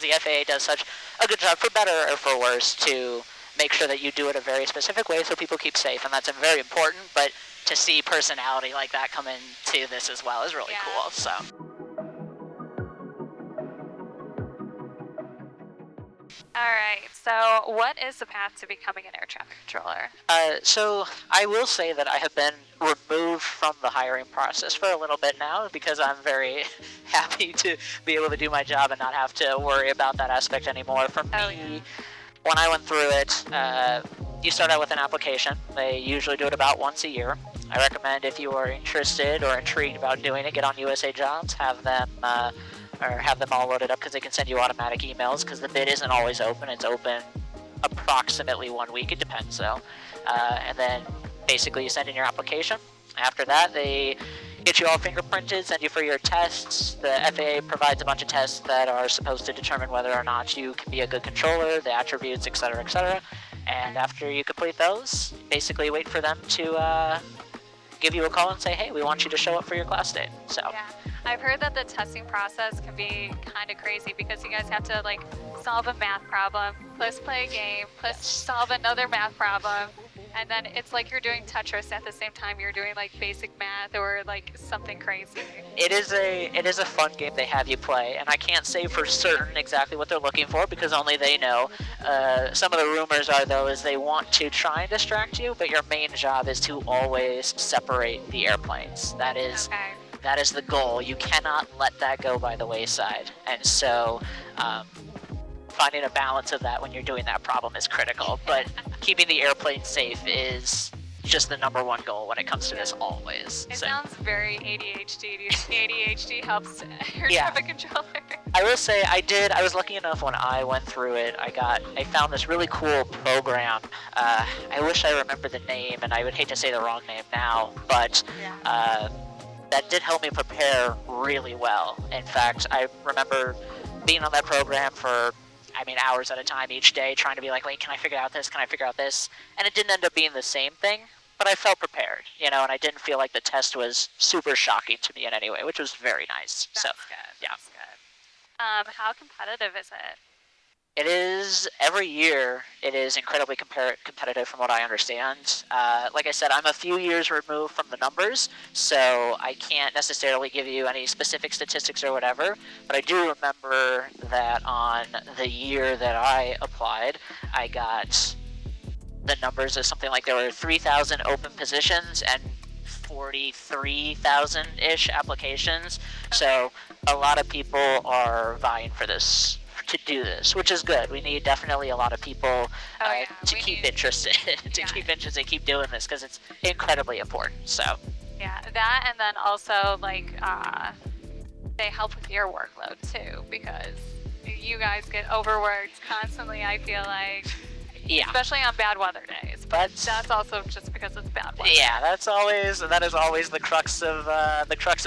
The FAA does such a good job, for better or for worse, to make sure that you do it a very specific way so people keep safe, and that's very important, but to see personality like that come into this as well is really cool. So. Alright, so what is the path to becoming an air traffic controller? So I will say that I have been removed from the hiring process for a little bit now because I'm very happy to be able to do my job and not have to worry about that aspect anymore. For me, when I went through it, you start out with an application. They usually do it about once a year. I recommend if you are interested or intrigued about doing it, get on USA Jobs, have them all loaded up because they can send you automatic emails because the bid isn't always open. It's open approximately 1 week. It depends though. And then basically you send in your application. After that, they get you all fingerprinted, send you for your tests. The FAA provides a bunch of tests that are supposed to determine whether or not you can be a good controller, the attributes, etc., etc. And after you complete those, basically wait for them to give you a call and say, hey, we want you to show up for your class date. So. Yeah. I've heard that the testing process can be kind of crazy because you guys have to like solve a math problem, plus play a game, plus solve another math problem, and then it's like you're doing Tetris at the same time you're doing like basic math or like something crazy. It is a fun game they have you play, and I can't say for certain exactly what they're looking for because only they know. Some of the rumors are though is they want to try and distract you, but your main job is to always separate the airplanes. That is the goal. You cannot let that go by the wayside. And so finding a balance of that when you're doing that problem is critical. But keeping the airplane safe is just the #1 goal when it comes to this always. It sounds very ADHD. Do you think ADHD helps air traffic controller? I will say I was lucky enough when I went through it, I found this really cool program. I wish I remembered the name, and I would hate to say the wrong name now, but that did help me prepare really well. In fact, I remember being on that program for, hours at a time each day, trying to be like, wait, can I figure out this? Can I figure out this? And it didn't end up being the same thing, but I felt prepared, and I didn't feel like the test was super shocking to me in any way, which was very nice. That's good. Yeah. That's good. How competitive is it? It is, every year, it is incredibly competitive from what I understand. Like I said, I'm a few years removed from the numbers, so I can't necessarily give you any specific statistics or whatever, but I do remember that on the year that I applied, I got the numbers of something like there were 3,000 open positions and 43,000-ish applications, so a lot of people are vying for this. To do this, which is good. We need definitely a lot of people to keep interested, keep doing this because it's incredibly important. So yeah, that, and then also like they help with your workload too because you guys get overworked constantly. I feel like, especially on bad weather days. But that's also just because it's bad weather. Yeah, that is always the crux of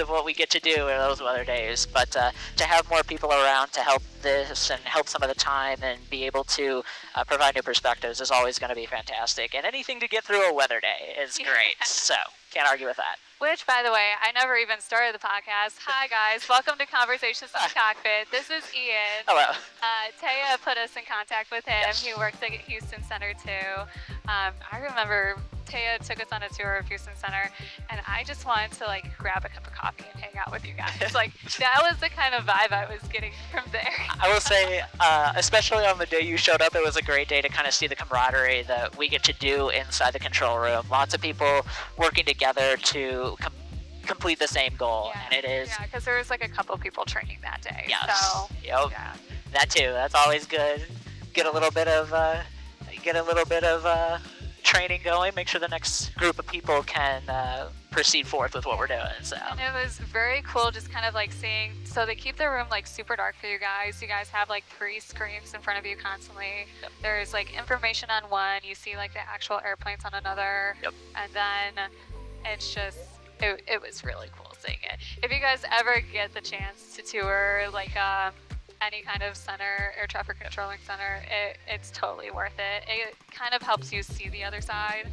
what we get to do in those weather days. But to have more people around to help this and help some of the time and be able to provide new perspectives is always going to be fantastic. And anything to get through a weather day is great. So can't argue with that. Which, by the way, I never even started the podcast. Hi, guys. Welcome to Conversations in the Cockpit. This is Ian. Hello. Taya put us in contact with him. Yes. He works at Houston Center, too. I remember Taya took us on a tour of Houston Center, and I just wanted to, grab a cup of coffee and hang out with you guys. That was the kind of vibe I was getting from there. I will say, especially on the day you showed up, it was a great day to kind of see the camaraderie that we get to do inside the control room. Lots of people working together to complete the same goal, and it is. Yeah, because there was a couple people training that day. Yes. So, yep. Yeah. That too. That's always good. Get a little bit of training going. Make sure the next group of people can proceed forth with what we're doing. So. And it was very cool, just kind of seeing. So they keep the room super dark for you guys. You guys have 3 screens in front of you constantly. Yep. There's information on one. You see the actual airplanes on another. Yep. And then it's just. It was really cool seeing it. If you guys ever get the chance to tour any kind of center, air traffic controlling center, it's totally worth it. It kind of helps you see the other side,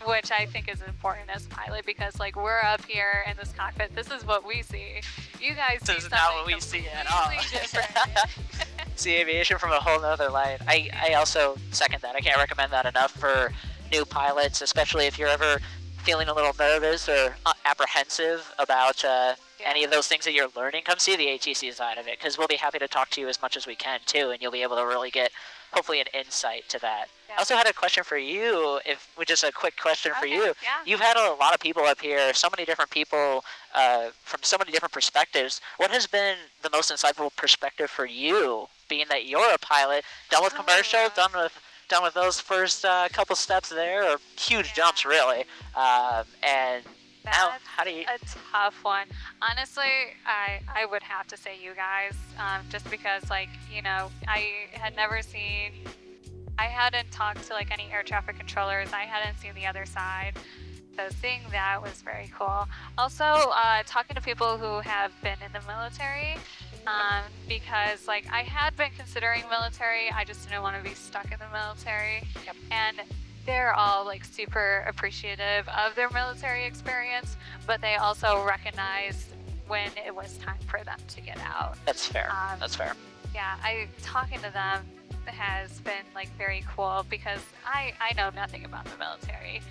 which I think is important as a pilot because we're up here in this cockpit. This is what we see. You guys see something not what we see at all. Different. see aviation from a whole nother light. I also second that. I can't recommend that enough for new pilots, especially if you're ever feeling a little nervous or apprehensive about any of those things that you're learning. Come see the ATC side of it, because we'll be happy to talk to you as much as we can too, and you'll be able to really get hopefully an insight to that. I also had a question for you, just a quick question for you. You've had a lot of people up here, so many different people from so many different perspectives. What has been the most insightful perspective for you, being that you're a pilot, done with commercial, done with those first couple steps there, or huge jumps really, and now how do you... That's a tough one. Honestly, I would have to say you guys, just because, like, you know, I hadn't talked to like any air traffic controllers. I hadn't seen the other side. So seeing that was very cool. Also, talking to people who have been in the military, because like I had been considering military, I just didn't want to be stuck in the military. And they're all like super appreciative of their military experience, but they also recognized when it was time for them to get out. That's fair. That's fair. Yeah, talking to them has been like very cool, because I know nothing about the military.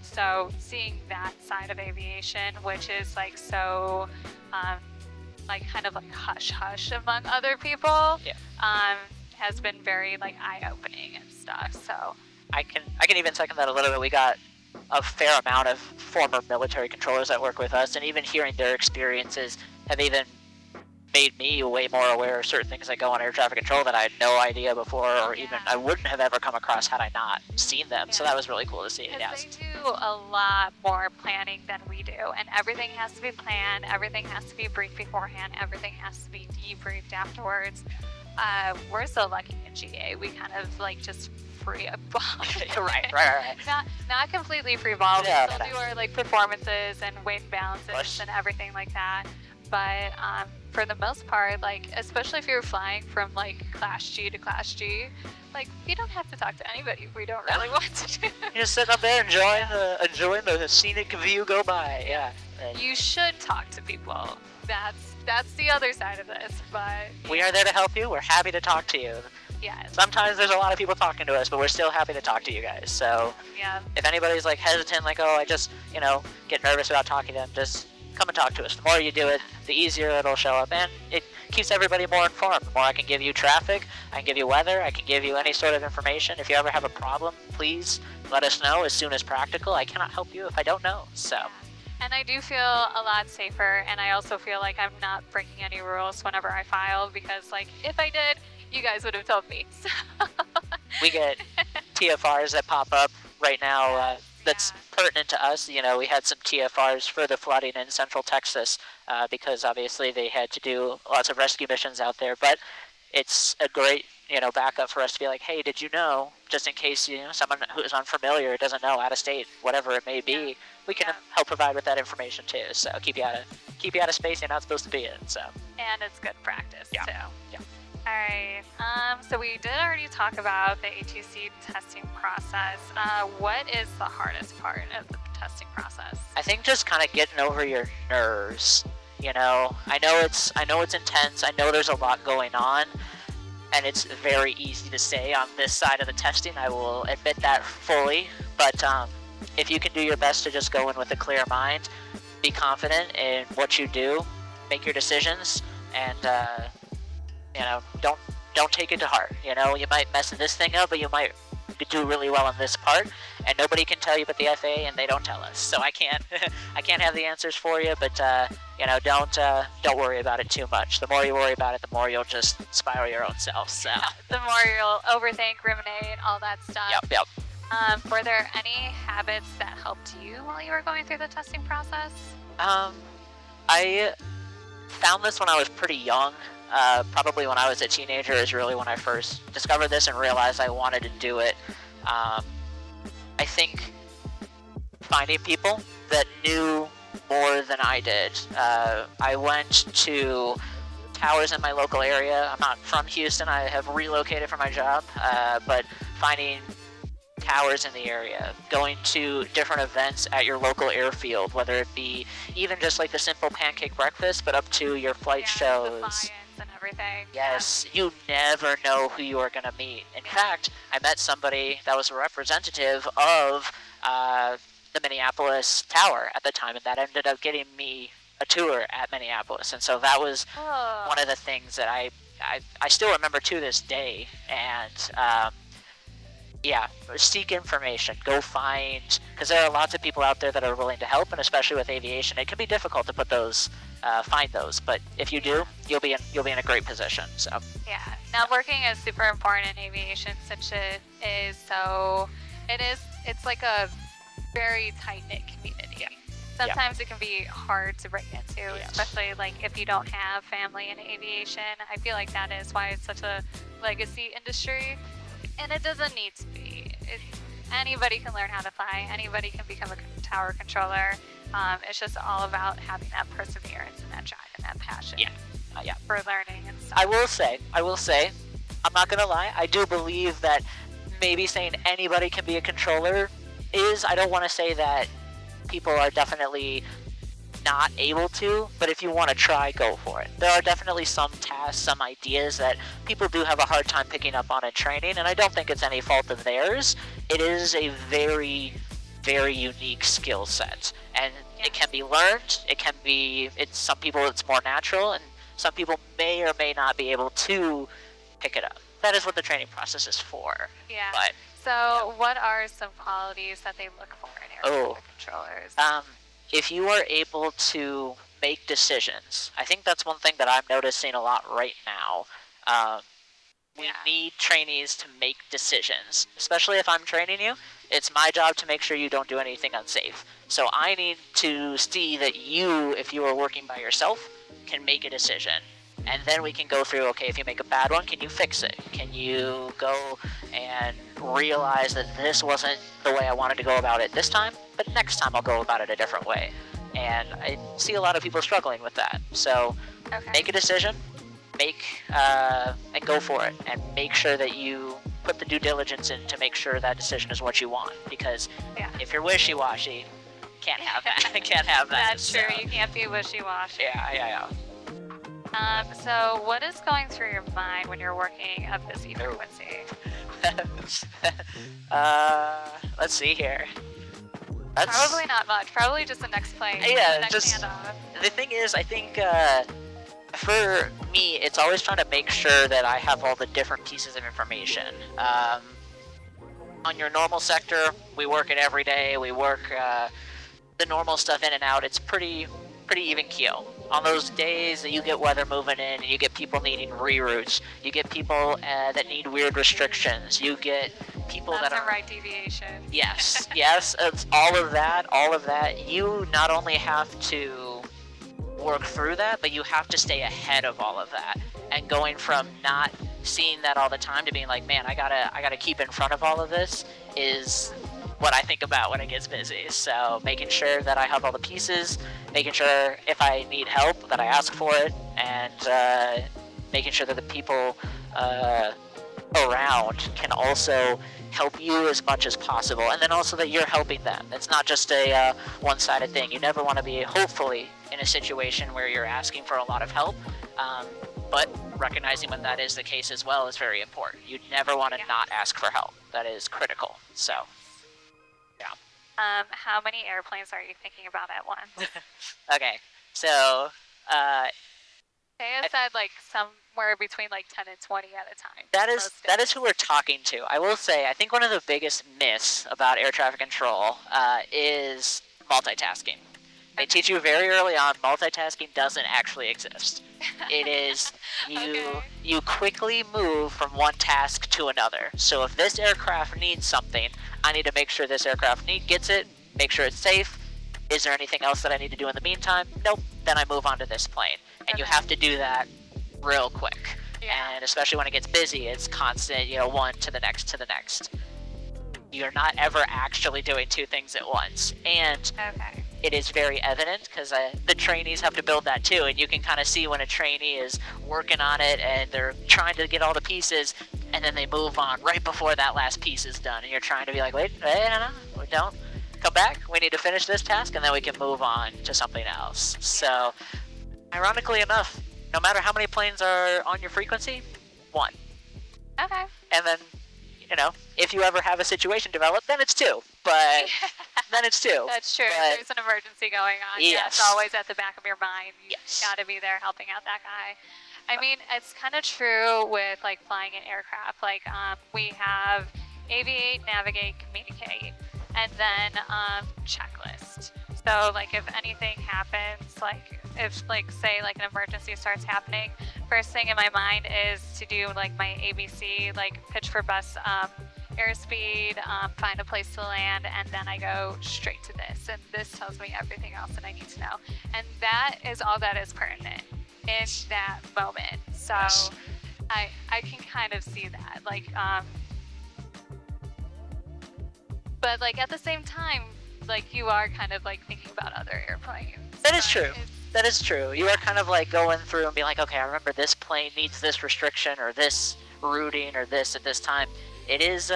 So seeing that side of aviation, which is like so like kind of like hush hush among other people, has been very like eye-opening and stuff. So I can even second that a little bit. We got a fair amount of former military controllers that work with us, and even hearing their experiences have even made me way more aware of certain things that go on air traffic control that I had no idea before, or even I wouldn't have ever come across had I not seen them. So that was really cool to see. Yes. They do a lot more planning than we do, and everything has to be planned, everything has to be briefed beforehand, everything has to be debriefed afterwards. We're so lucky in GA. We kind of like just free up. right. Not completely free ball. We still do our like performances and weight balances and everything like that. But for the most part, like especially if you're flying from like class G to class G, like you don't have to talk to anybody if we don't really want to. You're just sitting up there enjoying the scenic view go by. Yeah. You should talk to people. That's the other side of this. But we are there to help you. We're happy to talk to you. Yeah. Sometimes there's a lot of people talking to us, but we're still happy to talk to you guys. So if anybody's like hesitant, like, oh, I just, get nervous about talking to them, just come and talk to us. The more you do it, the easier it'll show up, and it keeps everybody more informed. The more I can give you traffic, I can give you weather, I can give you any sort of information. If you ever have a problem, please let us know as soon as practical. I cannot help you if I don't know. So. And I do feel a lot safer, and I also feel like I'm not breaking any rules whenever I file, because like if I did, you guys would have told me. So. We get TFRs that pop up right now that's pertinent to us. We had some TFRs for the flooding in Central Texas because obviously they had to do lots of rescue missions out there. But it's a great, backup for us to be like, hey, did you know, just in case, someone who is unfamiliar, doesn't know, out of state, whatever it may be, we can help provide with that information too. So keep you out of space you're not supposed to be in. So. And it's good practice too. Yeah. All right, so we did already talk about the ATC testing process. What is the hardest part of the testing process? I think just kind of getting over your nerves. I know it's intense. I know there's a lot going on, and it's very easy to say on this side of the testing. I will admit that fully. But if you can do your best to just go in with a clear mind, be confident in what you do, make your decisions, and don't take it to heart. You might mess this thing up, but you might do really well in this part, and nobody can tell you but the FAA, and they don't tell us. So I can't have the answers for you, but don't worry about it too much. The more you worry about it, the more you'll just spiral your own self. So the more you'll overthink, ruminate, all that stuff. Yep. Were there any habits that helped you while you were going through the testing process? I found this when I was pretty young. Probably when I was a teenager is really when I first discovered this and realized I wanted to do it. I think finding people that knew more than I did. I went to towers in my local area. I'm not from Houston. I have relocated for my job, but finding towers in the area, going to different events at your local airfield, whether it be even just like the simple pancake breakfast, but up to your flight shows. And everything. Yes, you never know who you are going to meet. In fact, I met somebody that was a representative of the Minneapolis Tower at the time, and that ended up getting me a tour at Minneapolis. And so that was one of the things that I still remember to this day. And yeah, seek information. Go find, because there are lots of people out there that are willing to help, and especially with aviation, it can be difficult to put those, find those. But if you do, you'll be in a great position. So yeah, networking is super important in aviation, since it is so. It's like a very tight knit community. Yeah. Sometimes it can be hard to break into, Yes. especially like if you don't have family in aviation. I feel like that is why it's such a legacy industry. And it doesn't need to be. Anybody can learn how to fly. Anybody can become a tower controller. It's just all about having that perseverance and that drive and that passion for learning and stuff. I will say, I'm not gonna lie. I do believe that maybe saying anybody can be a controller I don't want to say that people are definitely not able to, but if you want to try, go for it. There are definitely some tasks, some ideas that people do have a hard time picking up on in training, and I don't think it's any fault of theirs. It is a very, very unique skill set, and it can be learned. Some people it's more natural, and some people may or may not be able to pick it up. That is what the training process is for. Yeah. But, so what are some qualities that they look for in air traffic controllers? If you are able to make decisions, I think that's one thing that I'm noticing a lot right now. We need trainees to make decisions, especially if I'm training you. It's my job to make sure you don't do anything unsafe. So I need to see that you, if you are working by yourself, can make a decision. And then we can go through, okay, if you make a bad one, can you fix it? Can you go and realize that this wasn't the way I wanted to go about it this time, but next time I'll go about it a different way? And I see a lot of people struggling with that. So make a decision, and go for it, and make sure that you put the due diligence in to make sure that decision is what you want. Because if you're wishy-washy, can't have that. Can't have that. That's true. You can't be wishy-washy. Yeah. So what is going through your mind when you're working a busy frequency? Let's see here. Probably not much. Probably just the next plane. Yeah, the next just handoff. the thing is, I think for me, it's always trying to make sure that I have all the different pieces of information. On your normal sector, we work it every day. We work the normal stuff in and out. It's pretty even keel. On those days that you get weather moving in, and you get people needing reroutes, you get people that need weird restrictions, you get people that are right deviation. Yes, it's all of that. You not only have to work through that, but you have to stay ahead of all of that. And going from not seeing that all the time to being like, man, I gotta keep in front of all of this is what I think about when it gets busy. So making sure that I have all the pieces, making sure if I need help that I ask for it, and making sure that the people around can also help you as much as possible, and then also that you're helping them. It's not just a one-sided thing. You never want to be, hopefully, in a situation where you're asking for a lot of help, but recognizing when that is the case as well is very important. You never want to not ask for help. That is critical. So how many airplanes are you thinking about at once? Okay, so Taya said like somewhere between like 10 and 20 at a time. That is who we're talking to. I will say, I think one of the biggest myths about air traffic control is multitasking. They teach you very early on, multitasking doesn't actually exist. It is you quickly move from one task to another. So if this aircraft needs something, I need to make sure this aircraft gets it, make sure it's safe. Is there anything else that I need to do in the meantime? Nope. Then I move on to this plane. And you have to do that real quick. And especially when it gets busy, it's constant, one to the next to the next. You're not ever actually doing two things at once. And it is very evident because the trainees have to build that too. And you can kind of see when a trainee is working on it and they're trying to get all the pieces, and then they move on right before that last piece is done. And you're trying to be like, wait, no, don't. Come back, we need to finish this task, and then we can move on to something else. So, ironically enough, no matter how many planes are on your frequency, 1. Okay. And then, if you ever have a situation develop, then it's 2. But then it's 2. That's true. But, If there's an emergency going on, yes. yeah, it's always at the back of your mind. You Yes. gotta be there helping out that guy. I mean, it's kind of true with like flying an aircraft. Like we have aviate, navigate, communicate, and then checklist. So like if anything happens, like if like say like an emergency starts happening, first thing in my mind is to do like my ABC, like pitch for bus airspeed, find a place to land, and then I go straight to this. And this tells me everything else that I need to know. And that is all that is pertinent in that moment. So Yes. I can kind of see that. Like, but like at the same time, like you are kind of like thinking about other airplanes. That is but true. it's- That is true. You are kind of like going through and being like, okay, I remember this plane needs this restriction or this routing or this at this time. It is,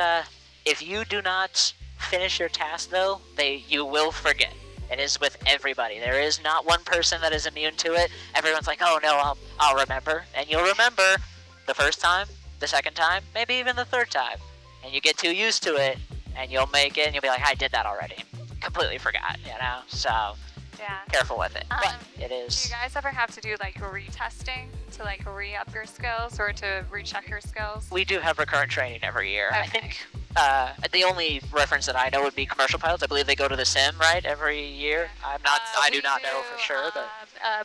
if you do not finish your task though, you will forget. It is with everybody. There is not one person that is immune to it. Everyone's like, oh no, I'll remember. And you'll remember the first time, the second time, maybe even the third time. And you get too used to it and you'll make it and you'll be like, I did that already. Completely forgot, So yeah. careful with it. But it Do is. you guys ever have to do like retesting to like re-up your skills or to recheck your skills? We do have recurrent training every year. I Okay. think the only reference that I know would be commercial pilots. I believe they go to the sim, right, every year. I do not know for sure, but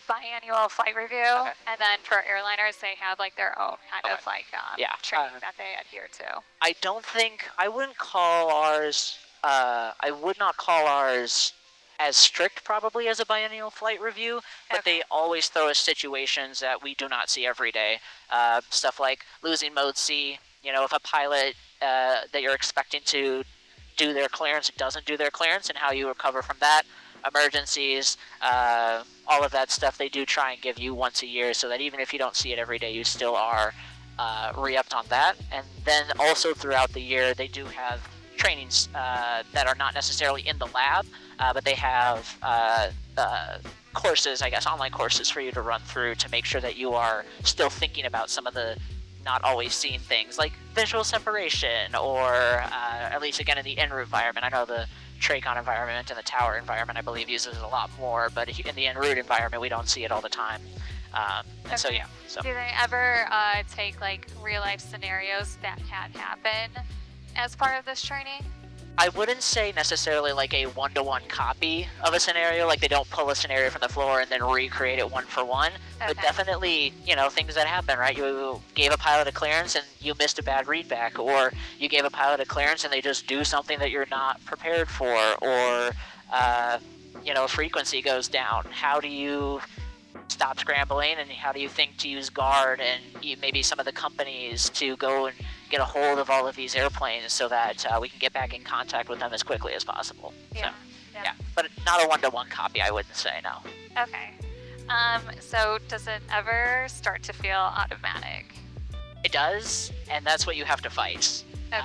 biannual flight review, Okay. and then for airliners, they have like their own kind of Okay. like Yeah, training that they adhere to. I wouldn't call ours. I would not call ours as strict probably as a biennial flight review, but Okay. they always throw us situations that we do not see every day. Stuff like losing mode C. If a pilot that you're expecting to do their clearance doesn't do their clearance, and how you recover from that. Emergencies, all of that stuff they do try and give you once a year, so that even if you don't see it every day, you still are re-upped on that. And then also throughout the year, they do have trainings that are not necessarily in the lab, but they have courses, I guess, online courses for you to run through to make sure that you are still thinking about some of the not always seen things like visual separation, or at least again in the en route environment. I know the Tracon environment and the tower environment I believe uses it a lot more, but in the en route environment we don't see it all the time. And so Okay. yeah. So Do they ever take like real life scenarios that had happen as part of this training? I wouldn't say necessarily like a one-to-one copy of a scenario, like they don't pull a scenario from the floor and then recreate it one for one, but Okay. definitely, things that happen, right? You gave a pilot a clearance and you missed a bad readback, or you gave a pilot a clearance and they just do something that you're not prepared for, or, frequency goes down. How do you stop scrambling, and how do you think to use guard and maybe some of the companies to go and get a hold of all of these airplanes so that we can get back in contact with them as quickly as possible. Yeah. So, yeah, but not a one-to-one copy, I wouldn't say, no. Okay. So does it ever start to feel automatic? It does, and that's what you have to fight. Okay.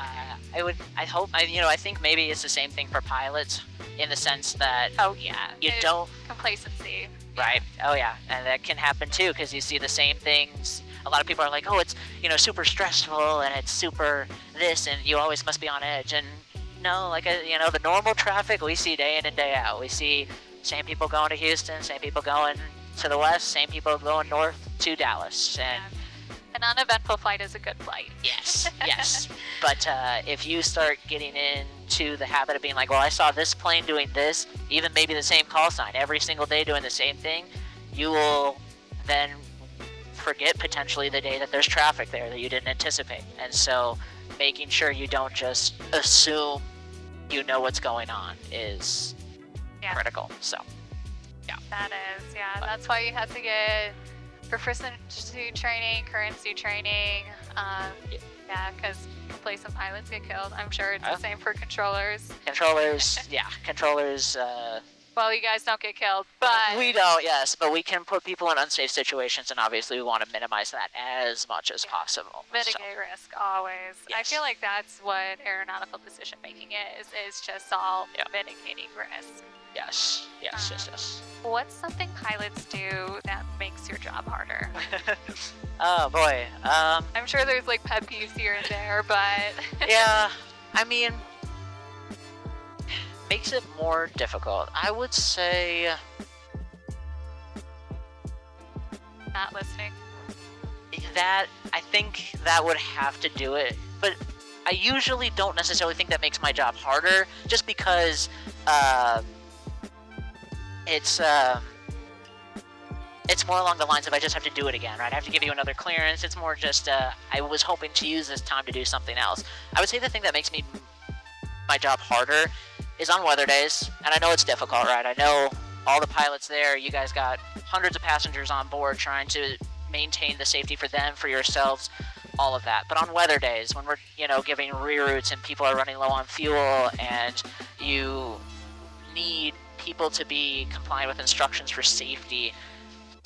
I think maybe it's the same thing for pilots, in the sense that Oh yeah. you don't. Complacency. Right. Oh yeah, and that can happen too, because you see the same things. A lot of people are like, oh, it's super stressful and it's super this, and you always must be on edge. And no, like the normal traffic we see day in and day out. We see same people going to Houston, same people going to the west, same people going north to Dallas, and An uneventful flight is a good flight. yes, yes. But if you start getting into the habit of being like, well, I saw this plane doing this, even maybe the same call sign every single day doing the same thing, you will then forget potentially the day that there's traffic there that you didn't anticipate. And so making sure you don't just assume you know what's going on is critical. So, yeah. That is, yeah. That's why you have to get proficiency training, currency training. Yeah, because complacent pilots get killed. I'm sure it's the same for controllers. Controllers, controllers Well, you guys don't get killed, but we don't, yes, but we can put people in unsafe situations, and obviously we want to minimize that as much as possible. mitigate risk always. I Yes. feel like that's what aeronautical decision making is just all mitigating risk. Yes, yes, yes, yes. What's something pilots do that makes your job harder? Oh boy. I'm sure there's like pet peeves here and there, but Yeah, I mean, makes it more difficult. I would say not listening. that I think that would have to do it, but I usually don't necessarily think that makes my job harder, just because it's more along the lines of I just have to do it again, right? I have to give you another clearance. It's more just I was hoping to use this time to do something else. I would say the thing that makes my job harder is on weather days, and I know it's difficult, right? I know all the pilots there, you guys got hundreds of passengers on board trying to maintain the safety for them, for yourselves, all of that. But on weather days, when we're, giving reroutes and people are running low on fuel and you need people to be compliant with instructions for safety,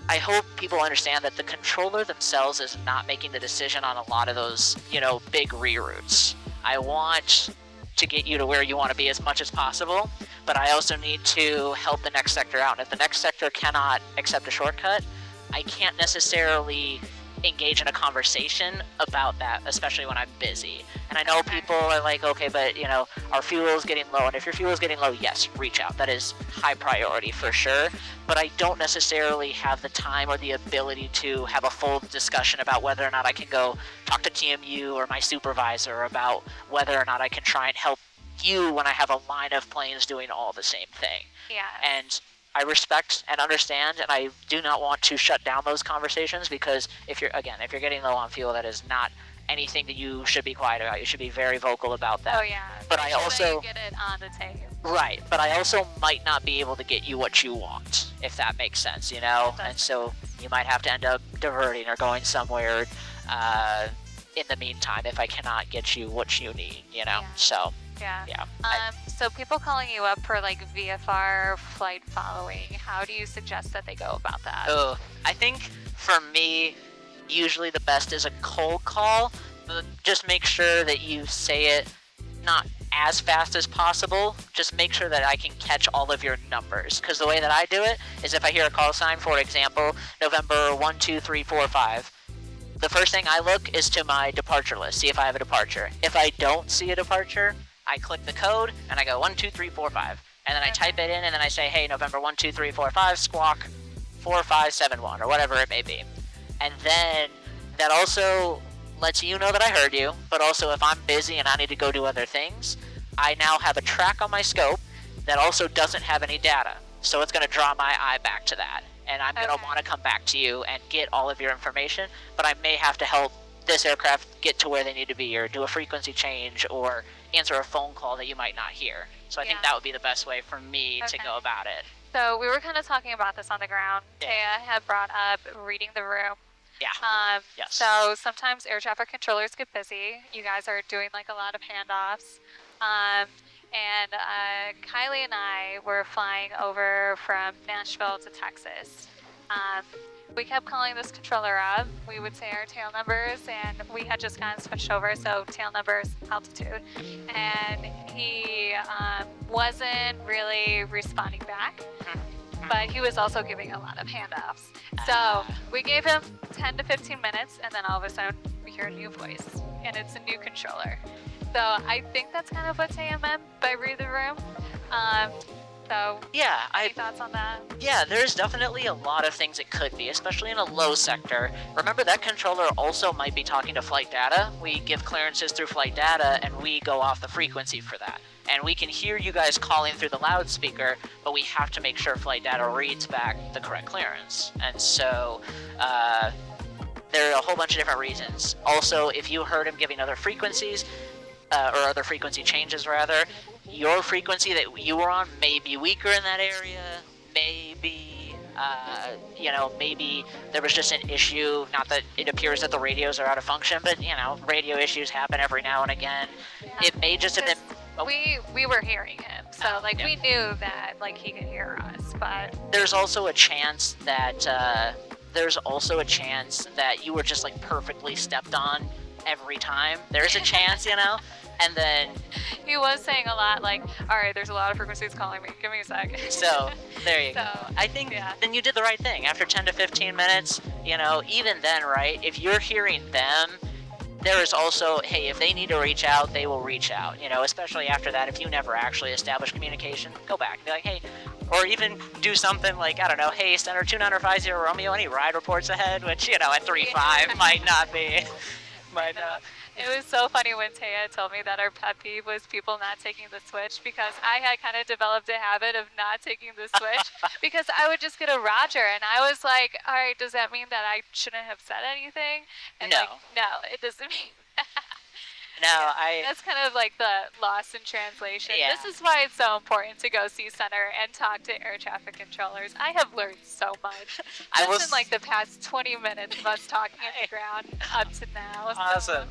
I hope people understand that the controller themselves is not making the decision on a lot of those, big reroutes. I want to get you to where you want to be as much as possible, but I also need to help the next sector out. And if the next sector cannot accept a shortcut, I can't necessarily engage in a conversation about that, especially when I'm busy. And I know people are like, okay, but our fuel is getting low, and if your fuel is getting low, yes, reach out. That is high priority for sure. But I don't necessarily have the time or the ability to have a full discussion about whether or not I can go talk to TMU or my supervisor about whether or not I can try and help you when I have a line of planes doing all the same thing. Yeah. And I respect and understand, and I do not want to shut down those conversations, because if you're getting low on fuel, that is not anything that you should be quiet about. You should be very vocal about that. Oh yeah. But Make I sure also that you get it on the tape. Right, but I also might not be able to get you what you want, if that makes sense, And so you might have to end up diverting or going somewhere in the meantime if I cannot get you what you need, Yeah. So Yeah. yeah. So people calling you up for like VFR flight following, how do you suggest that they go about that? I think for me, usually the best is a cold call. Just make sure that you say it not as fast as possible. Just make sure that I can catch all of your numbers. Because the way that I do it is if I hear a call sign, for example, November 12345, the first thing I look is to my departure list, see if I have a departure. If I don't see a departure, I click the code and I go 12345, and then I type it in, and then I say, hey, November 12345, squawk 4571, or whatever it may be. And then that also lets you know that I heard you, but also if I'm busy and I need to go do other things, I now have a track on my scope that also doesn't have any data. So it's going to draw my eye back to that, and I'm going to want to come back to you and get all of your information, but I may have to help this aircraft get to where they need to be, or do a frequency change, or answer a phone call that you might not hear. So I think that would be the best way for me to go about it. So we were kind of talking about this on the ground. Yeah. Taya had brought up reading the room. Yeah. Yes. So sometimes air traffic controllers get busy. You guys are doing like a lot of handoffs. And Kylie and I were flying over from Nashville to Texas. We kept calling this controller up. We would say our tail numbers, and we had just kind of switched over, so tail numbers, altitude. And he wasn't really responding back, but he was also giving a lot of handoffs. So we gave him 10 to 15 minutes, and then all of a sudden we hear a new voice, and it's a new controller. So I think that's kind of what Taya meant by read the room. So yeah, any thoughts on that? Yeah, there's definitely a lot of things it could be, especially in a low sector. Remember, that controller also might be talking to flight data. We give clearances through flight data, and we go off the frequency for that. And we can hear you guys calling through the loudspeaker, but we have to make sure flight data reads back the correct clearance. And so there are a whole bunch of different reasons. Also, if you heard him giving other frequencies, or other frequency changes rather, your frequency that you were on may be weaker in that area, maybe, maybe there was just an issue, not that it appears that the radios are out of function, but, radio issues happen every now and again. It may just have been We were hearing him, so like yeah. we knew that like he could hear us, but There's also a chance that you were just like perfectly stepped on every time. There's a chance, and then he was saying a lot like, all right, there's a lot of frequencies calling me. Give me a sec. so there you go. So, I think yeah. then you did the right thing. After 10 to 15 minutes, even then, right? If you're hearing them, there is also, hey, if they need to reach out, they will reach out, especially after that. If you never actually establish communication, go back and be like, hey, or even do something like, I don't know, hey, Center 2950 Romeo, any ride reports ahead? Which, at 3.5 might not be. Might not. It was so funny when Taya told me that our pet peeve was people not taking the switch, because I had kind of developed a habit of not taking the switch because I would just get a Roger, and I was like, all right, does that mean that I shouldn't have said anything? And No. like, no, it doesn't mean that. No, That's kind of like the loss in translation. Yeah. This is why it's so important to go see Center and talk to air traffic controllers. I have learned so much. Just in like the past 20 minutes of us talking at the ground up to now. Awesome.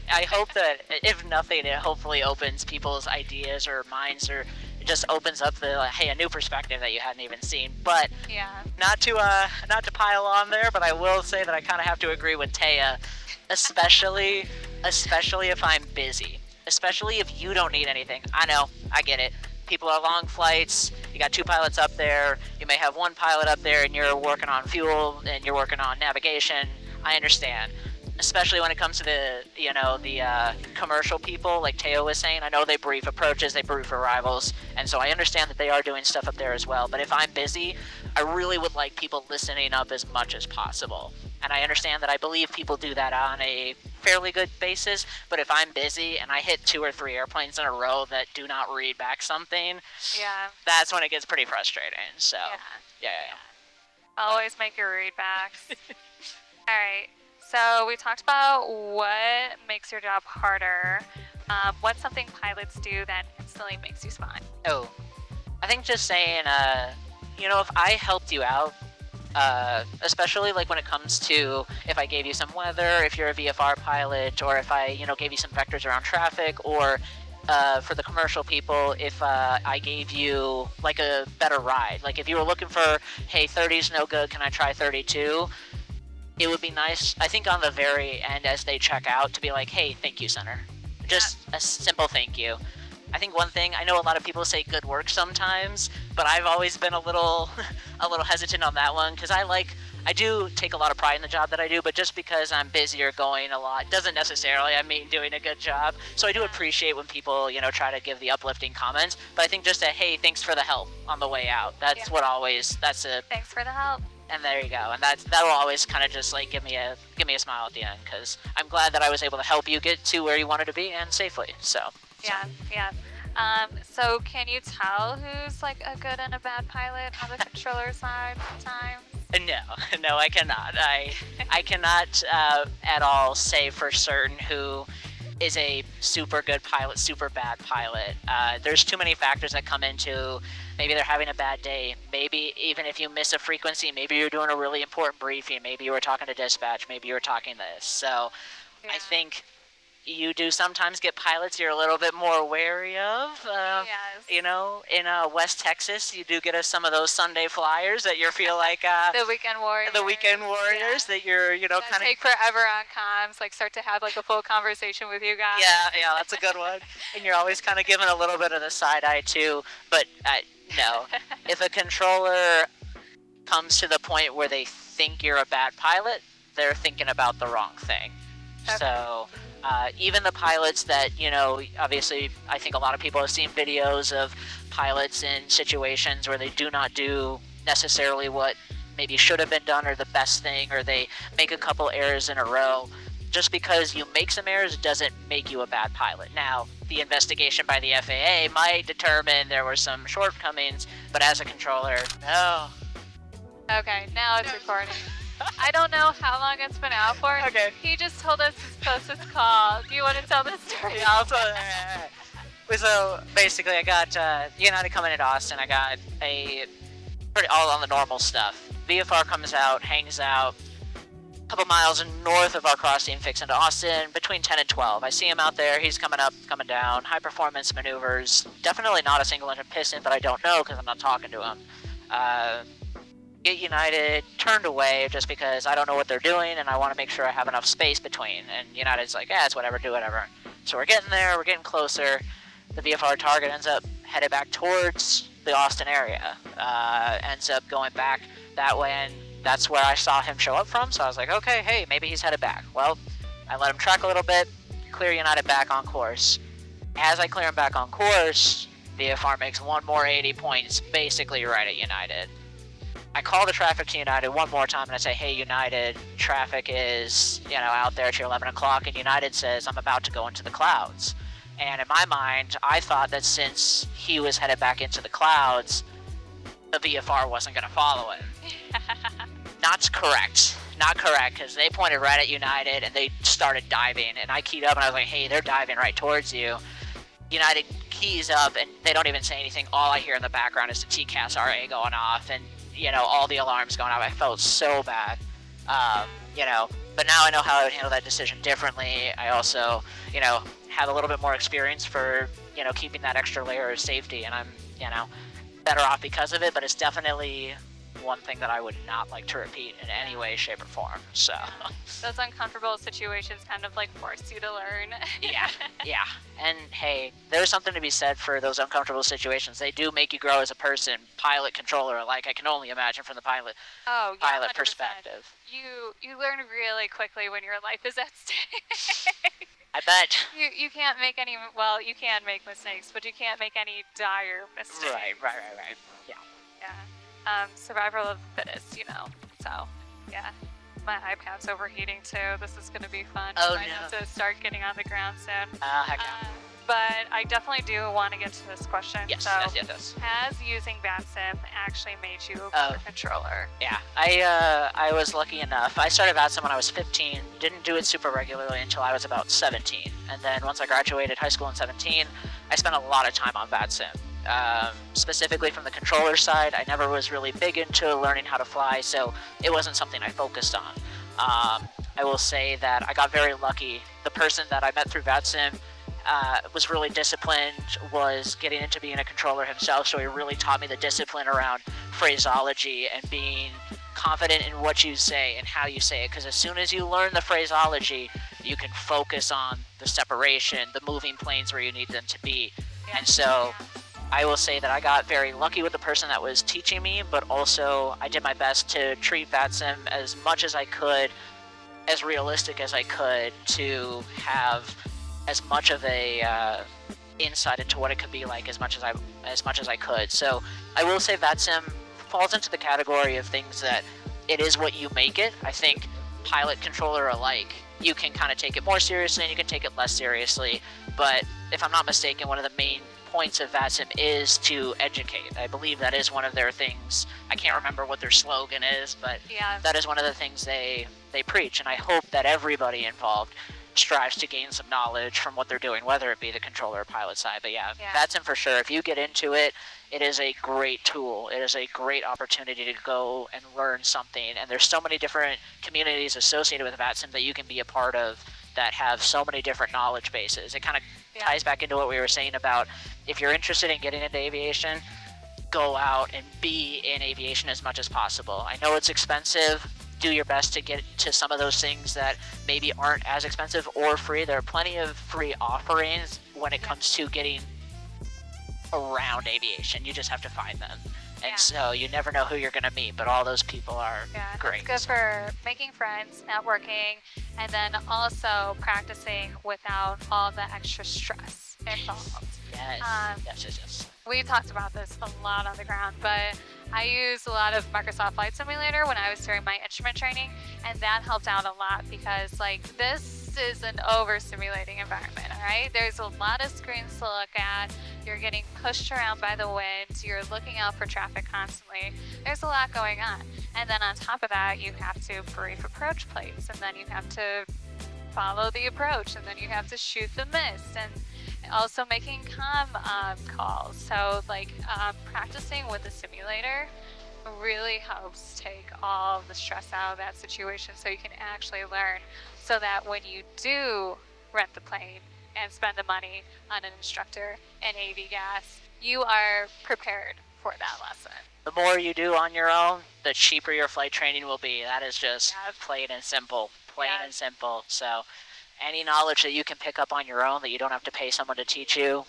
I hope that, if nothing, it hopefully opens people's ideas or minds, or it just opens up a new perspective that you hadn't even seen. But yeah. not to pile on there, but I will say that I kind of have to agree with Taya, especially if I'm busy, especially if you don't need anything. I know, I get it. People are long flights, you got 2 pilots up there, you may have 1 pilot up there and you're working on fuel and you're working on navigation. I understand. Especially when it comes to the commercial people, like Teo was saying. I know they brief approaches, they brief arrivals, and so I understand that they are doing stuff up there as well. But if I'm busy, I really would like people listening up as much as possible. And I understand that I believe people do that on a fairly good basis, but if I'm busy and I hit 2 or 3 airplanes in a row that do not read back something, that's when it gets pretty frustrating. So, yeah. Always make your readbacks. All right. So we talked about what makes your job harder. What's something pilots do that instantly makes you smile? Oh, I think just saying, if I helped you out, especially like when it comes to if I gave you some weather, if you're a VFR pilot, or if I, gave you some vectors around traffic, or for the commercial people, if I gave you like a better ride, like if you were looking for, hey, 30's no good, can I try 32? It would be nice, I think, on the very end as they check out, to be like, hey, thank you, Center. Just a simple thank you. I think one thing, I know a lot of people say good work sometimes, but I've always been a little hesitant on that one, because I do take a lot of pride in the job that I do, but just because I'm busy or going a lot doesn't necessarily mean doing a good job. So I do appreciate when people, try to give the uplifting comments, but I think just a, hey, thanks for the help on the way out. That's what always, that's a... Thanks for the help. And there you go, and that will always kind of just like give me a smile at the end, because I'm glad that I was able to help you get to where you wanted to be and safely. So yeah. So can you tell who's like a good and a bad pilot on the controller side sometimes? No, I cannot. I cannot at all say for certain who is a super good pilot, super bad pilot. There's too many factors that come into. Maybe they're having a bad day. Maybe even if you miss a frequency, maybe you're doing a really important briefing. Maybe you were talking to dispatch. Maybe you were talking this. So I think you do sometimes get pilots you're a little bit more wary of. In West Texas, you do get some of those Sunday flyers that you feel like... the weekend warriors. That you're, kind of... take forever on comms, like start to have like a full conversation with you guys. Yeah, that's a good one. And you're always kind of giving a little bit of the side eye too. But no, if a controller comes to the point where they think you're a bad pilot, they're thinking about the wrong thing. Okay. So... even the pilots that, obviously I think a lot of people have seen videos of pilots in situations where they do not do necessarily what maybe should have been done or the best thing, or they make a couple errors in a row. Just because you make some errors doesn't make you a bad pilot. Now, the investigation by the FAA might determine there were some shortcomings, but as a controller, no. Okay, now it's recording. I don't know how long it's been out for. Okay. He just told us his closest call. Do you want to tell the story? Yeah, I'll tell you. So basically, I got United coming into Austin. I got a pretty all on the normal stuff. VFR comes out, hangs out. couple miles north of our crossing, fixing to Austin, between 10 and 12. I see him out there. He's coming up, coming down. High performance maneuvers. Definitely not a single engine piston, but I don't know because I'm not talking to him. Get United turned away just because I don't know what they're doing and I want to make sure I have enough space between. And United's like, yeah, it's whatever, do whatever. So we're getting there, we're getting closer. The VFR target ends up headed back towards the Austin area. Ends up going back that way, and that's where I saw him show up from. So I was like, okay, hey, maybe he's headed back. Well, I let him track a little bit, clear United back on course. As I clear him back on course, VFR makes one more 80 points, basically right at United. I call the traffic to United one more time and I say, hey, United, traffic is, out there at your 11 o'clock, and United says, I'm about to go into the clouds. And in my mind, I thought that since he was headed back into the clouds, the VFR wasn't going to follow him. Not correct, because they pointed right at United and they started diving, and I keyed up and I was like, hey, they're diving right towards you. United keys up and they don't even say anything. All I hear in the background is the TCAS RA going off and all the alarms going off. I felt so bad, but now I know how I would handle that decision differently. I also, have a little bit more experience for, keeping that extra layer of safety, and I'm, better off because of it, but it's definitely one thing that I would not like to repeat in any way, shape, or form. So those uncomfortable situations kind of force you to learn. yeah. And hey, there's something to be said for those uncomfortable situations. They do make you grow as a person, pilot, controller alike. I can only imagine from the pilot perspective. You learn really quickly when your life is at stake. I bet. You can't make any. Well, you can make mistakes, but you can't make any dire mistakes. Right. Yeah. Survival of the fittest, So, yeah. My iPad's overheating too. This is going to be fun. Oh, I might have to start getting on the ground soon. Heck yeah. But I definitely do want to get to this question. Yes. Has using VATSIM actually made you a better controller? Yeah. I was lucky enough. I started VATSIM when I was 15. Didn't do it super regularly until I was about 17. And then once I graduated high school in 17, I spent a lot of time on VATSIM. Specifically from the controller side, I never was really big into learning how to fly, so it wasn't something I focused on. I will say that I got very lucky. The person that I met through VATSIM was really disciplined, was getting into being a controller himself, so he really taught me the discipline around phraseology and being confident in what you say and how you say it, because as soon as you learn the phraseology, you can focus on the separation, the moving planes where you need them to be. And so I will say that I got very lucky with the person that was teaching me, but also I did my best to treat VATSIM as much as I could, as realistic as I could, to have as much of a insight into what it could be like as much as I could. So I will say VATSIM falls into the category of things that it is what you make it. I think pilot, controller alike, you can kind of take it more seriously and you can take it less seriously, but if I'm not mistaken, one of the main points of VATSIM is to educate. I believe that is one of their things. I can't remember what their slogan is, but that is one of the things they preach, and I hope that everybody involved strives to gain some knowledge from what they're doing, whether it be the controller or pilot side. But VATSIM for sure. If you get into it, it is a great tool. It is a great opportunity to go and learn something, and there's so many different communities associated with VATSIM that you can be a part of that have so many different knowledge bases. It kind of ties back into what we were saying about if you're interested in getting into aviation, go out and be in aviation as much as possible. I know it's expensive. Do your best to get to some of those things that maybe aren't as expensive or free. There are plenty of free offerings when it comes to getting around aviation. You just have to find them. And so you never know who you're going to meet, but all those people are great. It's good for making friends, networking, and then also practicing without all the extra stress involved. Yes. We talked about this a lot on the ground, but I used a lot of Microsoft Flight Simulator when I was doing my instrument training, and that helped out a lot because this is an over-simulating environment, all right? There's a lot of screens to look at. You're getting pushed around by the wind. You're looking out for traffic constantly. There's a lot going on. And then on top of that, you have to brief approach plates, and then you have to follow the approach, and then you have to shoot the mist, and also making calls. So practicing with the simulator really helps take all the stress out of that situation so you can actually learn, so that when you do rent the plane and spend the money on an instructor and AV gas, you are prepared for that lesson. The more you do on your own, the cheaper your flight training will be. That is just Yep. plain and simple. Plain Yep. and simple. So any knowledge that you can pick up on your own that you don't have to pay someone to teach you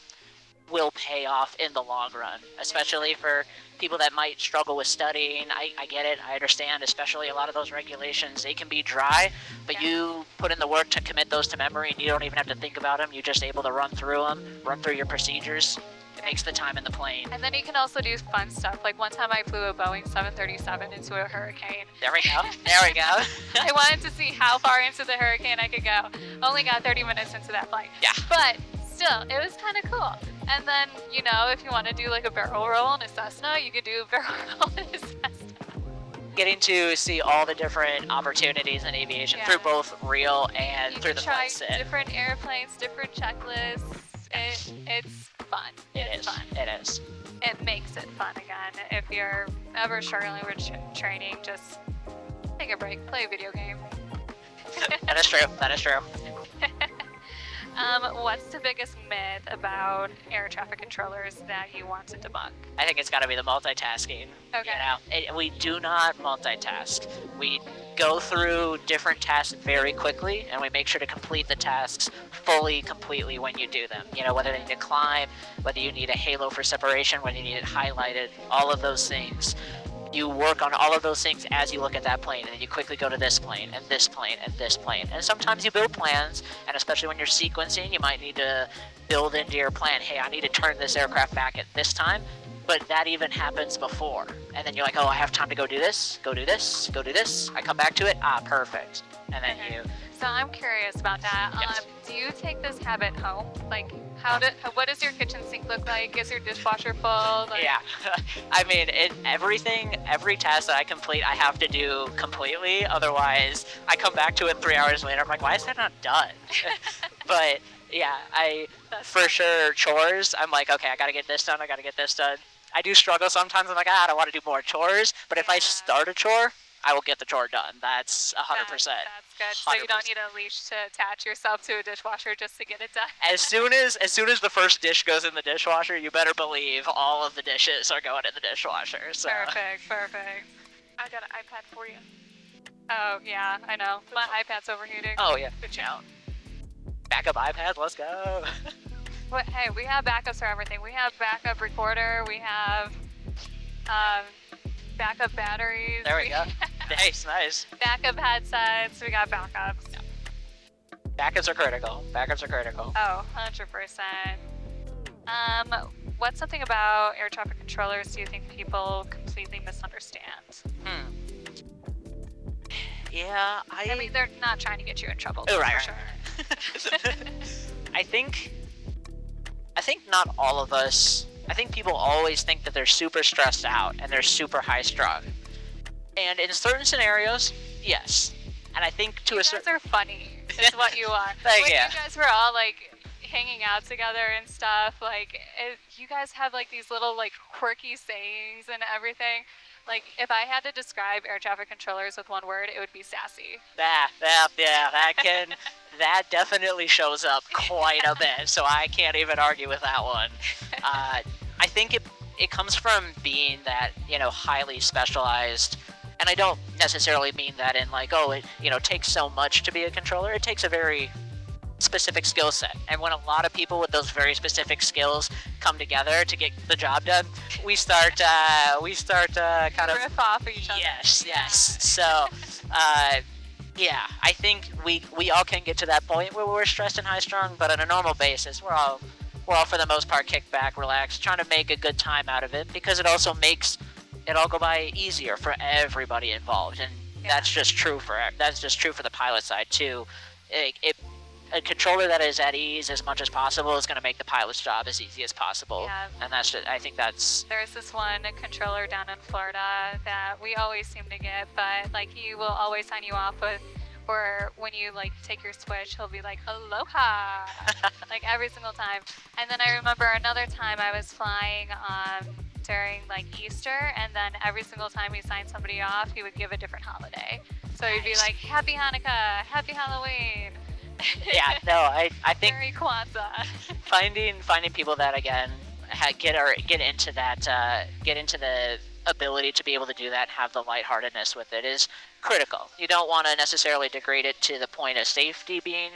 will pay off in the long run, especially for people that might struggle with studying. I get it, I understand, especially a lot of those regulations, they can be dry, but you put in the work to commit those to memory and you don't even have to think about them. You're just able to run through them, run through your procedures. It makes the time in the plane. And then you can also do fun stuff. Like one time I flew a Boeing 737 into a hurricane. There we go. There we go. I wanted to see how far into the hurricane I could go. Only got 30 minutes into that flight. Yeah. But still, it was kind of cool. And then, you know, if you want to do like a barrel roll in a Cessna, you could do a barrel roll in a Cessna. Getting to see all the different opportunities in aviation through both real and you through the flight sim. sim. Different airplanes, different checklists. It's fun. It is. Fun. It is. It makes it fun again. If you're ever struggling with training, just take a break, play a video game. That is true. That is true. What's the biggest myth about air traffic controllers that you want to debunk? I think it's got to be the multitasking. Okay. You know, we do not multitask. We go through different tasks very quickly, and we make sure to complete the tasks completely when you do them. You know, whether you need to climb, whether you need a halo for separation, whether you need it highlighted, all of those things. You work on all of those things as you look at that plane, and then you quickly go to this plane, and this plane, and this plane. And sometimes you build plans, and especially when you're sequencing, you might need to build into your plan, hey, I need to turn this aircraft back at this time, but that even happens before. And then you're like, oh, I have time to go do this, go do this, go do this. I come back to it, perfect. And then you... So I'm curious about that. Yes. Do you take this habit home? Like, what does your kitchen sink look like? Is your dishwasher full? Like... Yeah. I mean, every task that I complete, I have to do completely. Otherwise, I come back to it 3 hours later. I'm like, why is that not done? But yeah, for sure, chores, I'm like, okay, I gotta get this done. I gotta get this done. I do struggle sometimes. I'm like, I don't want to do more chores. But if I start a chore, I will get the chore done. That's 100%. That's good. So you don't need a leash to attach yourself to a dishwasher just to get it done. As soon as the first dish goes in the dishwasher, you better believe all of the dishes are going in the dishwasher. So. Perfect. I got an iPad for you. Oh yeah, I know. My iPad's overheating. Oh yeah. Good job. Backup iPad. Let's go. But hey, we have backups for everything. We have backup recorder. We have backup batteries. There we go. Nice. Backup headsets. We got backups. Yeah. Backups are critical. Oh, 100%. What's something about air traffic controllers do you think people completely misunderstand? Yeah, I mean, they're not trying to get you in trouble. Oh, right. Sure. I think not all of us. I think people always think that they're super stressed out and they're super high strung. And in certain scenarios, yes. And I think to you a certain... guys are funny, is what you are. Like, when yeah. you guys were all, like, hanging out together and stuff, like, you guys have, like, these little, like, quirky sayings and everything. Like, if I had to describe air traffic controllers with one word, it would be sassy. That definitely shows up quite a bit, so I can't even argue with that one. I think it comes from being that, you know, highly specialized, and I don't necessarily mean that in like, oh, it, you know, takes so much to be a controller. It takes a very specific skill set, and when a lot of people with those very specific skills come together to get the job done, we start kind of riff off of each other. Yes. So, yeah, I think we all can get to that point where we're stressed and high strung, but on a normal basis, we're all for the most part kicked back, relaxed, trying to make a good time out of it, because it also makes it all go by easier for everybody involved, and that's just true for the pilot side too. A controller that is at ease as much as possible is going to make the pilot's job as easy as possible. Yeah. And that's just, I think that's... There's this one controller down in Florida that we always seem to get, but like he will always sign you off with, or when you like take your switch, he'll be like, aloha, like every single time. And then I remember another time I was flying during like Easter, and then every single time he signed somebody off, he would give a different holiday. So he'd be like, Happy Hanukkah, Happy Halloween. Yeah, no, I think Merry Kwanzaa. finding people that again get into the ability to be able to do that and have the lightheartedness with it is critical. You don't want to necessarily degrade it to the point of safety being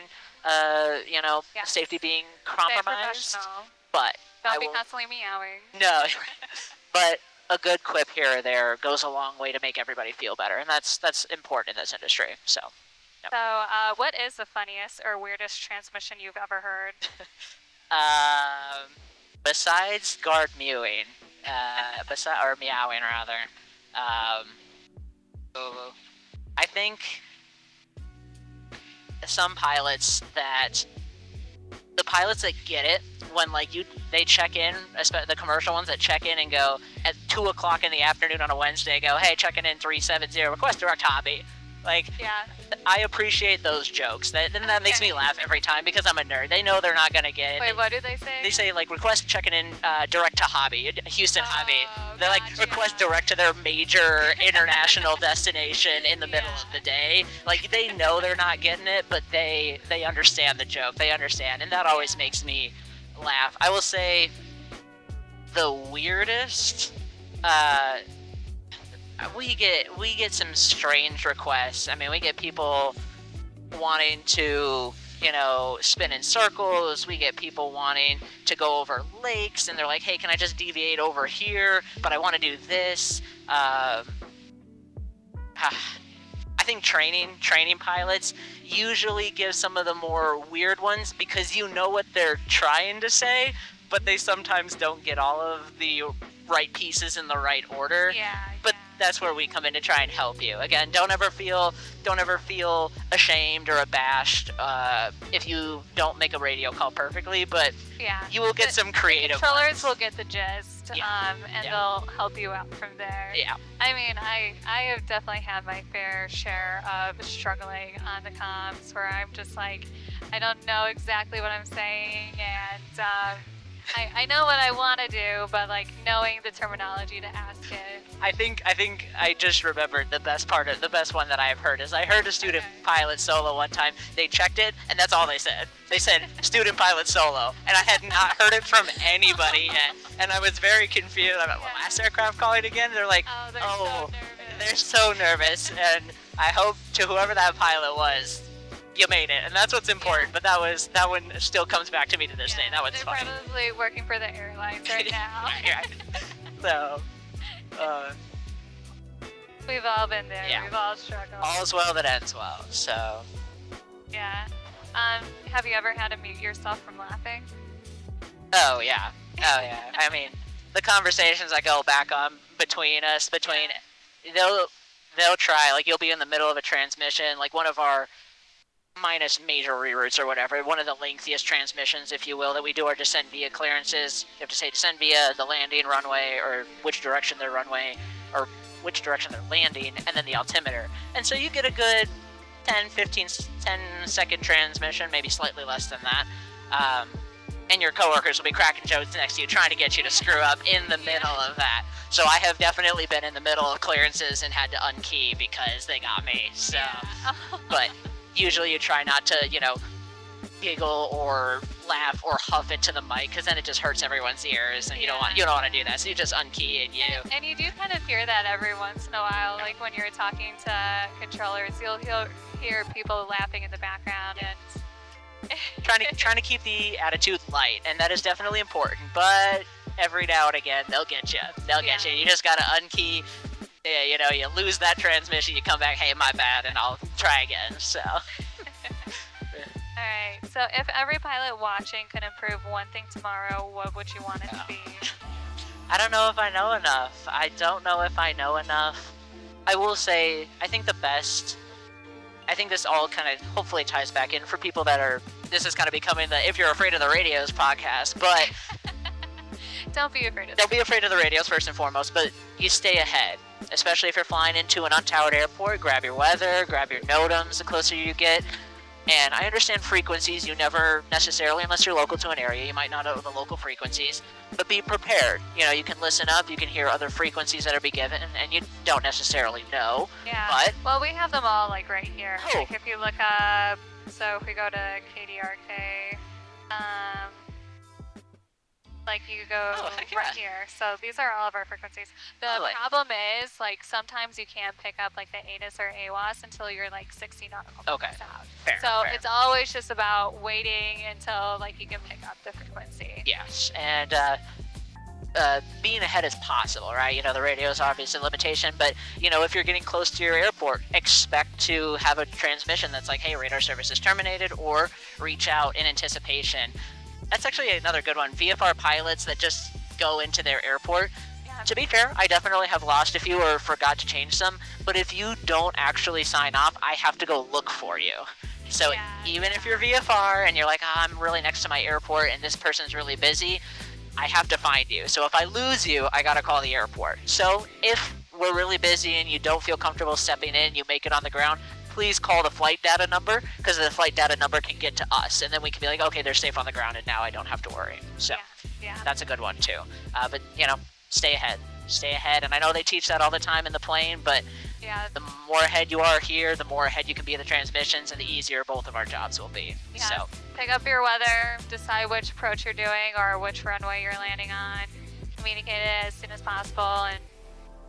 safety being compromised, but don't be constantly meowing. No, but a good quip here or there goes a long way to make everybody feel better, and that's important in this industry. So, yep. So, what is the funniest or weirdest transmission you've ever heard? Besides guard mewing, or meowing rather, I think some pilots the pilots that get it when they check in, especially the commercial ones that check in and go at 2 o'clock in the afternoon on a Wednesday, go, hey, checking in 370, request direct hobby. Yeah. I appreciate those jokes. That makes me laugh every time because I'm a nerd. They know they're not gonna get it. Wait, what do they say? They say request checking in direct to hobby, Houston hobby. They request direct to their major international destination in the middle of the day. They know they're not getting it, but they understand the joke. They understand, and that always makes me laugh. I will say the weirdest. We get some strange requests. I mean, we get people wanting to, spin in circles. We get people wanting to go over lakes, and they're like, hey, can I just deviate over here? But I want to do this. I think training pilots usually give some of the more weird ones because you know what they're trying to say, but they sometimes don't get all of the right pieces in the right order. But that's where we come in to try and help you. Again, don't ever feel ashamed or abashed if you don't make a radio call perfectly, but you will get some creative controllers will get the gist, and they'll help you out from there. I mean, I have definitely had my fair share of struggling on the comms where I'm just like, I don't know exactly what I'm saying, and I know what I want to do, but knowing the terminology to ask it. I think I just remembered the best one that I've heard is I heard a student pilot solo one time. They checked it, and that's all they said. They said student pilot solo, and I had not heard it from anybody yet, and I was very confused. I'm like, well, last aircraft calling again? They're like, they're so nervous, and I hope to whoever that pilot was, you made it, and that's what's important. But that one still comes back to me to this day. That one's funny. They're probably working for the airlines right now. So, we've all been there. We've all struggled. All's well that ends well. So, yeah. Have you ever had to mute yourself from laughing? Oh yeah. I mean, the conversations that go back on between us, they'll try. You'll be in the middle of a transmission, one of our minus major reroutes or whatever, one of the lengthiest transmissions, if you will, that we do our descent via clearances. You have to say descent via the landing runway, or which direction they're runway, or which direction they're landing, and then the altimeter. And so you get a good 10 second transmission, maybe slightly less than that. And your coworkers will be cracking jokes next to you, trying to get you to screw up in the middle of that. So I have definitely been in the middle of clearances and had to unkey because they got me. So, but usually you try not to, giggle or laugh or huff into the mic, because then it just hurts everyone's ears, and you don't want to do that. So you just unkey and you. And you do kind of hear that every once in a while, when you're talking to controllers, you'll hear people laughing in the background and trying to keep the attitude light, and that is definitely important. But every now and again, they'll get you. Get you. You just gotta unkey. Yeah, you lose that transmission, you come back, hey, my bad, and I'll try again, so. Alright, so if every pilot watching could improve one thing tomorrow, what would you want it to be? I don't know if I know enough. I will say, I think this all kind of hopefully ties back in for people this is kind of becoming the If You're Afraid of the Radios podcast, but Don't be afraid of the radios first and foremost, but you stay ahead. Especially if you're flying into an untowered airport, grab your weather, grab your NOTAMs the closer you get. And I understand frequencies, you never necessarily, unless you're local to an area, you might not know the local frequencies. but be prepared. You can listen up, you can hear other frequencies that are being given, and you don't necessarily know. Yeah. But well, we have them all like right here. Oh. Like if you look up, so if we go to KDRK, like you go right here. So these are all of our frequencies. The problem is, like, sometimes you can't pick up like the ATIS or AWAS until you're like 60 nautical miles out. Fair, so fair. it's always just about waiting until like you can pick up the frequency. Yes, and being ahead as possible, right? The radio is obviously a limitation, but if you're getting close to your airport, expect to have a transmission that's like, hey, radar service is terminated, or reach out in anticipation. That's actually another good one. VFR pilots that just go into their airport. Yeah. To be fair, I definitely have lost a few or forgot to change some, but if you don't actually sign off, I have to go look for you. So even if you're VFR and you're like, I'm really next to my airport and this person's really busy, I have to find you. So if I lose you, I gotta call the airport. So if we're really busy and you don't feel comfortable stepping in, you make it on the ground, please call the flight data number, because the flight data number can get to us, and then we can be like, okay, they're safe on the ground, and now I don't have to worry. So that's a good one too. But stay ahead. And I know they teach that all the time in the plane, but the more ahead you are here, the more ahead you can be in the transmissions, and the easier both of our jobs will be. Yes. So pick up your weather, decide which approach you're doing or which runway you're landing on, communicate it as soon as possible,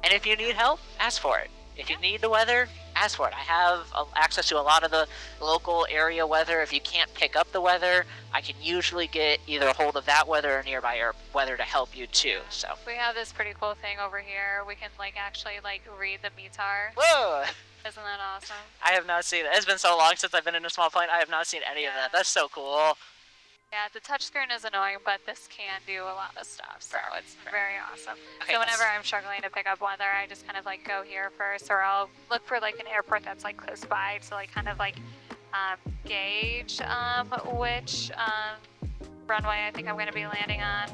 and if you need help, ask for it. If you need the weather, ask for it. I have access to a lot of the local area weather. If you can't pick up the weather, I can usually get either a hold of that weather or nearby weather to help you too. So we have this pretty cool thing over here. We can actually read the METAR. Whoa! Isn't that awesome? I have not seen that. It's been so long since I've been in a small plane. I have not seen any of that. That's so cool. Yeah, the touchscreen is annoying, but this can do a lot of stuff, so it's very awesome. Okay, so whenever I'm struggling to pick up weather, I just kind of go here first, or I'll look for an airport that's close by to gauge which runway I think I'm going to be landing on.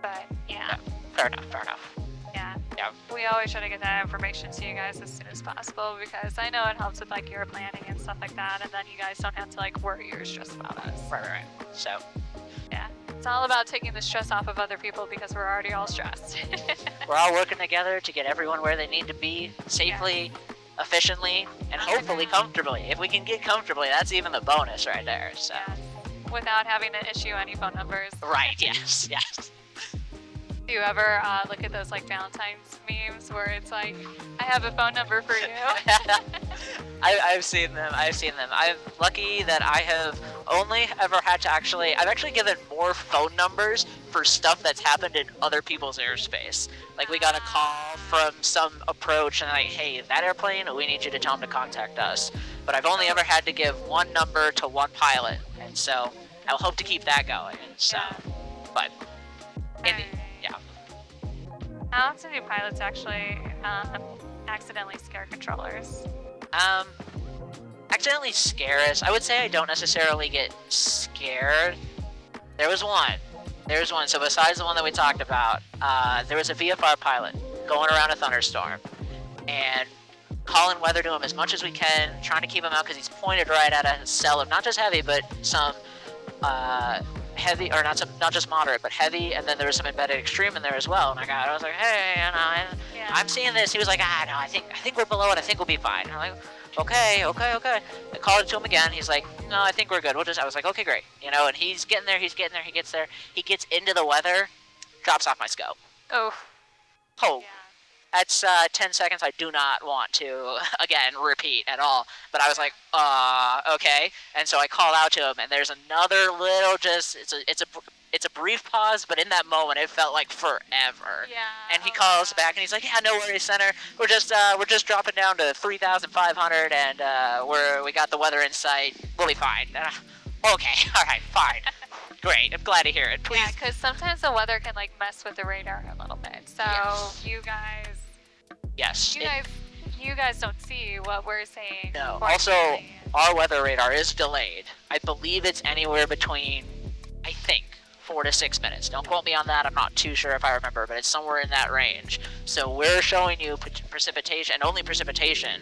But yeah. Fair enough. Yeah. We always try to get that information to you guys as soon as possible, because I know it helps with your planning and stuff like that, and then you guys don't have to worry or stress about us. Right. So yeah, it's all about taking the stress off of other people, because we're already all stressed. We're all working together to get everyone where they need to be safely, efficiently, and hopefully comfortably. If we can get comfortably, that's even the bonus right there. So without having to issue any phone numbers. Right. Yes. Do you ever look at those Valentine's memes where it's I have a phone number for you? I've seen them. I'm lucky that I have only ever had to I've actually given more phone numbers for stuff that's happened in other people's airspace. We got a call from some approach and hey, that airplane, we need you to tell them to contact us. But I've only ever had to give one number to one pilot, and so I'll hope to keep that going. So, but how often do pilots actually accidentally scare controllers? Accidentally scare us? I would say I don't necessarily get scared. There was one. So besides the one that we talked about, there was a VFR pilot going around a thunderstorm and calling weather to him as much as we can, trying to keep him out because he's pointed right at a cell of not just heavy, but some heavy, or not just moderate, but heavy, and then there was some embedded extreme in there as well. And I was like, hey, I'm seeing this. He was like, no, I think we're below it. I think we'll be fine. And I'm like, okay. I called it to him again. He's like, no, I think we're good. I was like, okay, great. And he's getting there. He gets there. He gets into the weather, drops off my scope. Oh. Yeah. That's 10 seconds I do not want to, again, repeat at all. But I was like, okay. And so I call out to him, and there's another little it's a brief pause, but in that moment, it felt like forever. Yeah. And he calls back, and he's like, yeah, no worries, Center. We're just dropping down to 3,500, and we got the weather in sight. We'll be fine. Okay, all right, fine. Great, I'm glad to hear it. Please. Yeah, because sometimes the weather can mess with the radar a little bit. So you guys. Yes. You guys don't see what we're saying. No. Also, our weather radar is delayed. I believe it's anywhere between, 4 to 6 minutes. Don't quote me on that. I'm not too sure if I remember, but it's somewhere in that range. So we're showing you precipitation, and only precipitation.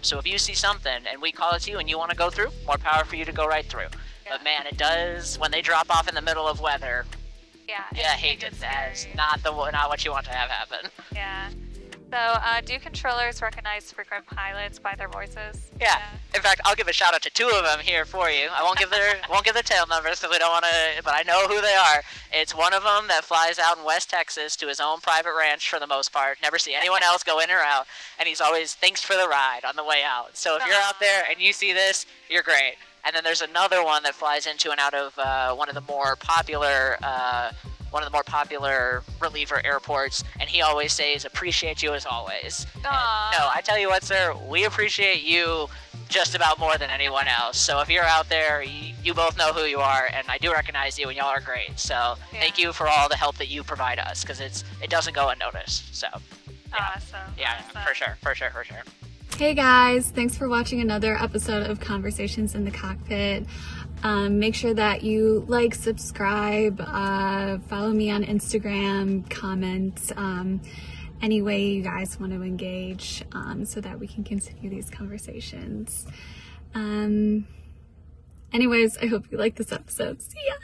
So if you see something and we call it to you and you want to go through, more power for you to go right through. Yeah. But man, it does, when they drop off in the middle of weather, Yeah, hate it as not what you want to have happen. Yeah. So, do controllers recognize frequent pilots by their voices? Yeah. In fact, I'll give a shout out to two of them here for you. I won't give their tail numbers because we don't want to, but I know who they are. It's one of them that flies out in West Texas to his own private ranch for the most part. Never see anyone else go in or out, and he's always thanks for the ride on the way out. So if you're out there and you see this, you're great. And then there's another one that flies into and out of one of the more popular reliever airports, and he always says, "Appreciate you as always." And, no, I tell you what, sir, we appreciate you just about more than anyone else. So if you're out there, you both know who you are, and I do recognize you, and y'all are great. So thank you for all the help that you provide us, because it doesn't go unnoticed. So awesome. For sure. Hey guys, thanks for watching another episode of Conversations in the Cockpit. Make sure that you like, subscribe, follow me on Instagram, comment, any way you guys want to engage, so that we can continue these conversations. Anyways, I hope you like this episode. See ya!